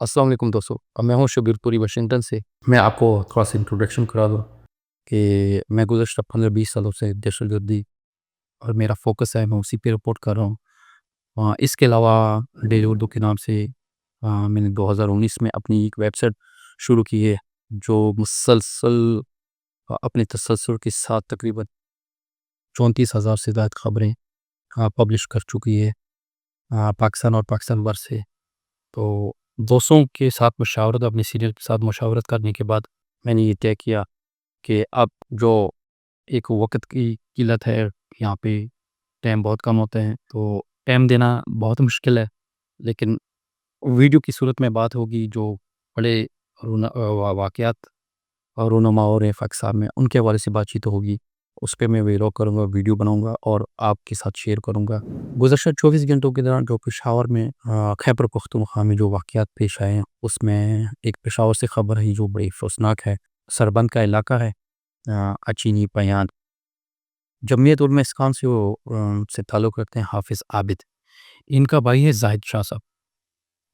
अस्सलाम वालेकुम दोस्तों। मैं हूँ शबीर पुरी वाशिंगटन से। मैं आपको थोड़ा-सा इंट्रोडक्शन करा दूँ कि मैं गुज़श्ता 15-20 सालों से दहशतगर्दी और मेरा फ़ोकस है, मैं उसी पे रिपोर्ट कर रहा हूँ। इसके अलावा डेली उर्दू के नाम से मैंने 2019 में अपनी एक वेबसाइट शुरू की है, जो मुसलसल अपने तसलसल के साथ तकरीबन 34,000 से ज़्यादा खबरें पब्लिश कर चुकी है, पाकिस्तान और पाकिस्तान भर से। तो दोस्तों के साथ मशावरत, अपने सीनियर के साथ मशावरत करने के बाद मैंने ये तय किया कि अब जो एक वक़्त की किल्लत है, यहाँ पे टाइम बहुत कम होते हैं, तो टाइम देना बहुत मुश्किल है। लेकिन वीडियो की सूरत में बात होगी जो बड़े वाक़यात और रूनुमा हो रहे हैं पाकिस्तान में, उनके हवाले से बातचीत होगी। उस पे मैं व्लॉग करूँगा, वीडियो बनाऊँगा और आपके साथ शेयर करूँगा। गुज़श्ता 24 घंटों के दौरान जो पेशावर में खैबर पख्तूनख्वा में जो वाक़यात पेश आए हैं, उसमें एक पेशावर से खबर आई जो बड़ी अफ़सोसनाक है। सरबंद का इलाका है, अचीनी पयान। जमीयत उलमा इस्कान से वो से ताल्लुक़ रखते हैं हाफ़िज़ आबिद। इनका भाई है ज़ाहिद शाह साहब।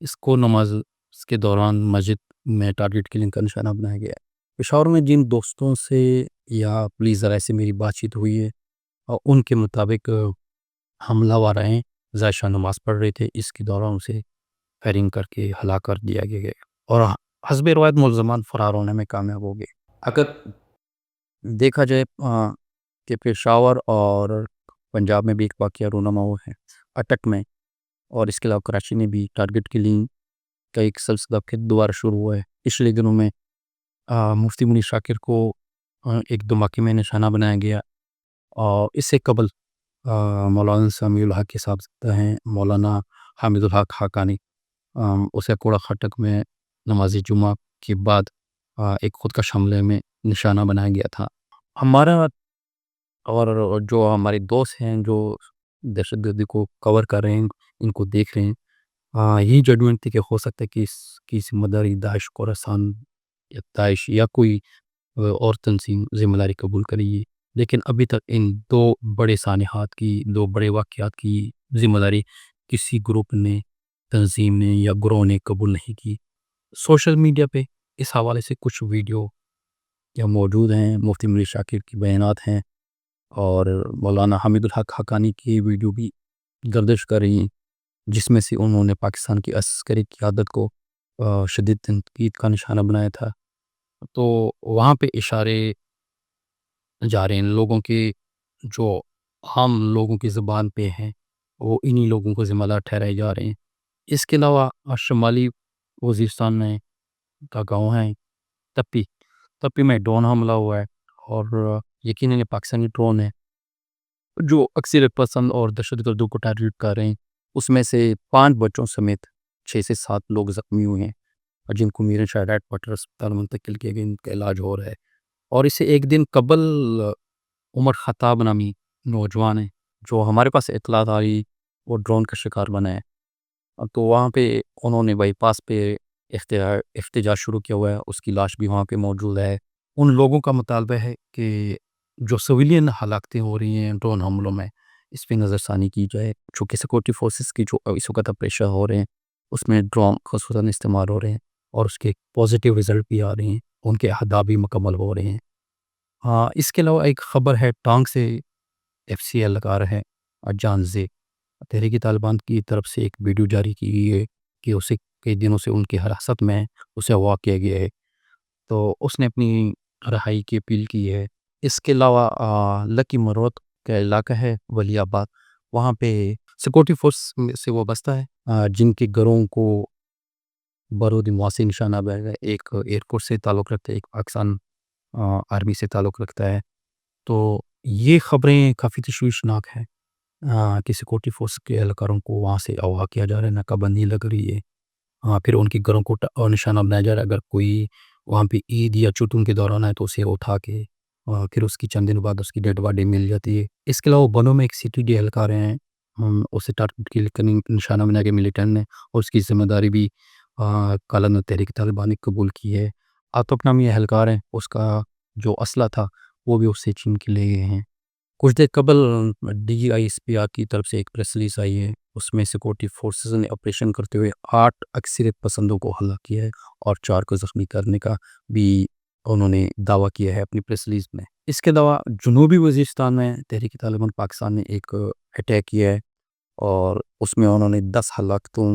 इसको नमाज़ के दौरान मस्जिद में टारगेट किलिंग का निशाना बनाया गया है। पेशावर में जिन दोस्तों से या पुलिस ज़राए से मेरी बातचीत हुई है, उनके मुताबिक हमलावर आए, ज़ाहिद शाह नमाज़ पढ़ रहे थे, इसके दौरान उसे फायरिंग करके हलाक कर दिया गया और हस्ब रिवायत मुल्ज़मान फ़रार होने में कामयाब हो गए। अगर देखा जाए कि पेशावर और पंजाब में भी एक वाक़या रूनुमा हुआ है, अटक में, और इसके अलावा कराची में भी टारगेट किलिंग का एक सिलसिला फिर दोबारा शुरू हुआ है। पिछले दिनों में मुफ्ती मुनीर शाकिर को एक धमाके में निशाना बनाया गया और इससे कबल मौलाना समीउल हक के साहब हैं, मौलाना हामिदुल हक हक़ानी, उसे कूड़ा खटक में नमाज़ी जुमा के बाद एक ख़ुदकश हमले में निशाना बनाया गया था। हमारा और जो हमारे दोस्त हैं जो दहशतगर्दी को कवर कर रहे हैं, इनको देख रहे हैं, यही जजमेंट थी कि हो सकता है कि इसकी ज़िम्मेदारी दाइश खोरासान या दाइश या कोई और तंजीम ज़िम्मेदारी कबूल करेगी। लेकिन अभी तक इन 2 बड़े सानहात की, 2 बड़े वाक़यात की ज़िम्मेदारी किसी ग्रुप ने, तंजीम ने या ग्रोह ने कबूल नहीं की। सोशल मीडिया पे इस हवाले से कुछ वीडियो या मौजूद हैं, मुफ्ती मुनीर शाकिर की बयानात हैं और मौलाना हामिदुल हक हक़ानी की वीडियो भी गर्दिश कर रही हैं, जिसमें से उन्होंने पाकिस्तान की अस्करी क़यादत को शदीद तनकीद का निशाना बनाया था। तो वहाँ पे इशारे जा रहे हैं लोगों के, जो आम लोगों की ज़ुबान पे हैं, वो इन्हीं लोगों को ज़िम्मेदार ठहराए जा रहे हैं। इसके अलावा शुमाली वज़ीरिस्तान में का गाँव है तप्पी, तप्पी में ड्रोन हमला हुआ है और यकीनन ये पाकिस्तानी ड्रोन है, जो अक्सरियत पसंद और दहशतगर्दों को टारगेट कर रहे हैं। उसमें से 5 बच्चों समेत 6 से 7 लोग ज़ख्मी हुए हैं और जिनको मीरन शाह हेडक्वार्टर अस्पताल मुंतकिल किया गया, इनका इलाज हो रहा है। और इससे एक दिन कबल उमर ख़त्ताब नामी नौजवान है, जो हमारे पास इत्तलात आई, वो ड्रोन का शिकार बना है। तो वहाँ पे उन्होंने बाईपास पे एहतजाज शुरू किया हुआ है, उसकी लाश भी वहाँ पे मौजूद है। उन लोगों का मुतालबा है कि जो सिविलियन हलाकतें हो रही हैं ड्रोन हमलों में, इस पे नज़रसानी की जाए। चूँकि सिक्योरिटी फोर्सेस की जो इस वक़्त ऑपरेशन हो रहे हैं, उसमें ड्रोन ख़ुसूसन इस्तेमाल हो रहे हैं और उसके पॉज़िटिव रिज़ल्ट भी आ रहे हैं, उनके अहदाफ भी मुकम्मल हो रहे हैं। हाँ, इसके अलावा एक ख़बर है टांग से एफसीएल लगा रहे हैं जानज़े तहरीक-ए-तालिबान की तरफ से एक वीडियो जारी की गई है कि उसे कई दिनों से उनकी हिरासत में है, उसे अगवा किया गया है, तो उसने अपनी रिहाई की अपील की है। इसके अलावा लकी मरोत का इलाका है वलियाबाद, वहाँ पे सिक्योरिटी फोर्स में से वाबस्ता है, जिनके घरों को बारूदी मुआ से निशाना बनाया गया है। एक एयरफोर्स से ताल्लुक़ रखता है, एक पाकिस्तान आर्मी से ताल्लुक़ रखता है। तो ये ख़बरें काफ़ी तशवीशनाक हैं कि सिक्योरिटी फोर्स के एहलकारों को वहाँ से अगवा किया जा रहा है, नाकाबंदी लग रही है। फिर उनके घरों को निशाना बनाया जा रहा है, अगर कोई वहाँ पे ईद या चुतुन के दौरान आए तो उसे उठा के फिर उसकी चंद दिन बाद उसकी डेड बॉडी मिल जाती है। इसके अलावा बनों में एक सिटी एहलकार हैं, उसे टारगेट किल करने निशाना बना के मिलिटेंट ने, और उसकी ज़िम्मेदारी भी काला तहरीक तालिबान ने कबूल की है। आतफ नामी एहलकार हैं, उसका जो असला था वो भी उससे छीन के ले गए हैं। کچھ دیر قبل DGISPR کی طرف سے ایک پریس ریلیز آئی ہے، اس میں سیکورٹی فورسز نے آپریشن کرتے ہوئے 8 عسکریت پسندوں کو ہلاک کیا ہے اور 4 کو زخمی کرنے کا بھی انہوں نے دعویٰ کیا ہے اپنی پریس ریلیز میں۔ اس کے علاوہ جنوبی وزیرستان میں تحریک طالبان پاکستان نے ایک اٹیک کیا ہے اور اس میں انہوں نے 10 ہلاکتوں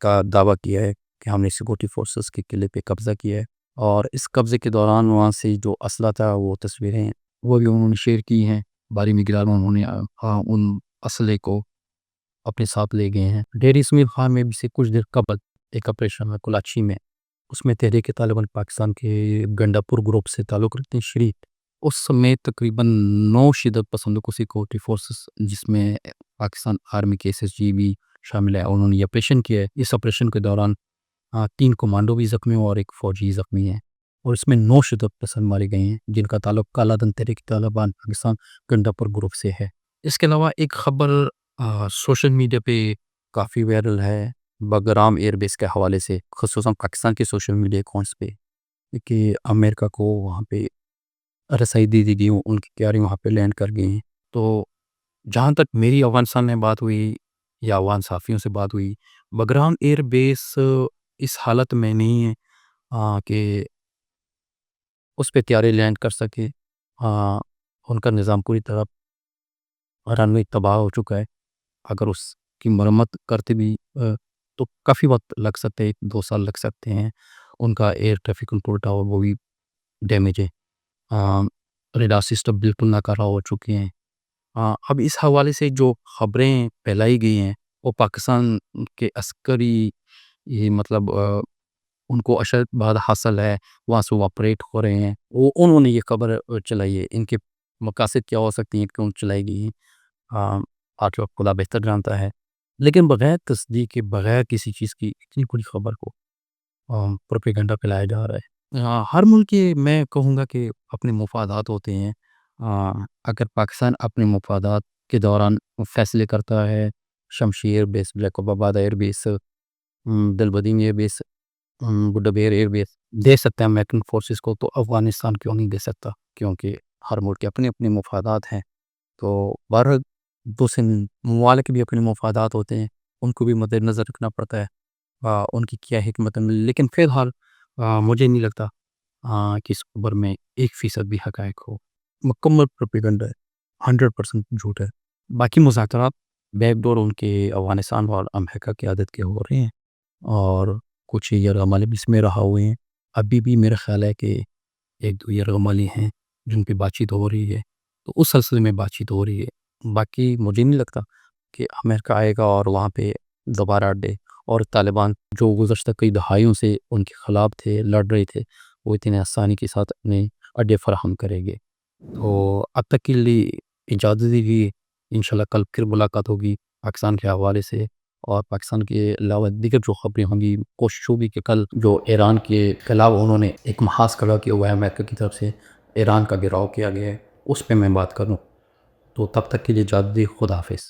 کا دعویٰ کیا ہے کہ ہم نے سیکورٹی فورسز کے قلعے پہ قبضہ کیا ہے، اور اس قبضے کے دوران وہاں سے جو اسلحہ تھا وہ تصویریں وہ بھی انہوں نے شیئر کی ہیں۔ بھاری مقدار میں انہوں نے ان اسلحے کو اپنے ساتھ لے گئے ہیں۔ ڈیری اسمیل خان میں بھی سے کچھ دیر قبل ایک آپریشن میں کلاچی میں، اس میں تحریک طالبان پاکستان کے گنڈا پور گروپ سے تعلق رکھتے ہیں شریک، اس سمیت تقریباً 9 شدت پسندوں کو سیکورٹی فورسز جس میں پاکستان آرمی کے SSG بھی شامل ہے، انہوں نے یہ آپریشن کیا ہے۔ اس آپریشن کے دوران 3 کمانڈو بھی زخمی اور ایک فوجی زخمی ہیں، اور اس میں 9 شدت پسند مارے گئے ہیں جن کا تعلق کالا دن تحریک طالبان پاکستان گنڈا پور گروپ سے ہے۔ اس کے علاوہ ایک خبر سوشل میڈیا پہ کافی وائرل ہے بگرام ایئر بیس کے حوالے سے، خصوصاً پاکستان کے سوشل میڈیا اکاؤنٹس پہ، کہ امریکہ کو وہاں پہ رسائی دے دی گئی، ان کی تیاری وہاں پہ لینڈ کر گئی ہیں۔ تو جہاں تک میری افغانستان میں بات ہوئی یا افغان صحافیوں سے بات ہوئی، بگرام ایئر بیس اس حالت میں نہیں ہے کہ اس پہ تیاری لینڈ کر سکے۔ ان کا نظام پوری طرح رن وے تباہ ہو چکا ہے، اگر اس کی مرمت کرتے بھی تو کافی وقت لگ سکتے ہیں، 2 سال لگ سکتے ہیں۔ ان کا ایئر ٹریفک کنٹرول ٹاور وہ بھی ڈیمیج ہے، ریڈار سسٹم بالکل ناکارہ ہو چکے ہیں۔ اب اس حوالے سے جو خبریں پھیلائی گئی ہیں وہ پاکستان کے عسکری مطلب ان کو اشد بعد حاصل ہے، وہاں سے وہ آپریٹ ہو رہے ہیں، انہوں نے یہ خبر چلائی ہے۔ ان کے مقاصد کیا ہو سکتی ہیں، کیوں چلائی گئی ہیں، آج وقت خدا بہتر جانتا ہے، لیکن بغیر تصدیق کے، بغیر کسی چیز کی اتنی بڑی خبر کو پروپیگنڈا پھیلایا جا رہا ہے۔ ہر ملک کے میں کہوں گا کہ اپنے مفادات ہوتے ہیں۔ اگر پاکستان اپنے مفادات کے دوران فیصلے کرتا ہے، شمشیر year base, Jacobabad air base, Dalbandin air base, Badaber air base دے سکتا ہے امریکن فورسز کو، تو افغانستان کیوں نہیں دے سکتا؟ کیونکہ ہر ملک کے اپنے اپنے مفادات ہیں۔ تو بہر دوسرے ممالک بھی اپنے مفادات ہوتے ہیں، ان کو بھی مد نظر رکھنا پڑتا ہے، ان کی کیا حکمت عملی۔ لیکن فی الحال مجھے نہیں لگتا کہ اس خبر میں 1% بھی حقائق ہو، مکمل پروپیگنڈا ہے، 100% جھوٹ ہے۔ باقی مذاکرات بیک ڈور ان کے افغانستان اور امریکہ کی عادت کے ہو رہے ہیں، اور کچھ یرغمالی بھی اس میں رہا ہوئے ہیں۔ ابھی بھی میرا خیال ہے کہ 1-2 یرغمالی ہیں جن پہ بات چیت ہو رہی ہے، تو اس سلسلے میں بات چیت ہو رہی ہے۔ باقی مجھے نہیں لگتا کہ امریکہ آئے گا اور وہاں پہ دوبارہ اڈے، اور طالبان جو گزشتہ کئی دہائیوں سے ان کے خلاف تھے، لڑ رہے تھے، وہ اتنے آسانی کے ساتھ اپنے اڈے فراہم کریں گے۔ تو اب تک کے لیے اجازت دیجیے، انشاءاللہ کل پھر ملاقات ہوگی پاکستان کے حوالے سے، اور پاکستان کے علاوہ دیگر جو خبریں ہوں گی۔ کوشش ہوگی کہ کل جو ایران کے خلاف انہوں نے ایک محاذ کھڑا کیا ہوا ہے امریکہ کی طرف سے، ایران کا گراؤ کیا گیا ہے، اس پہ میں بات کروں۔ تو تب تک کے لیے اجازت دیجیے، خدا حافظ۔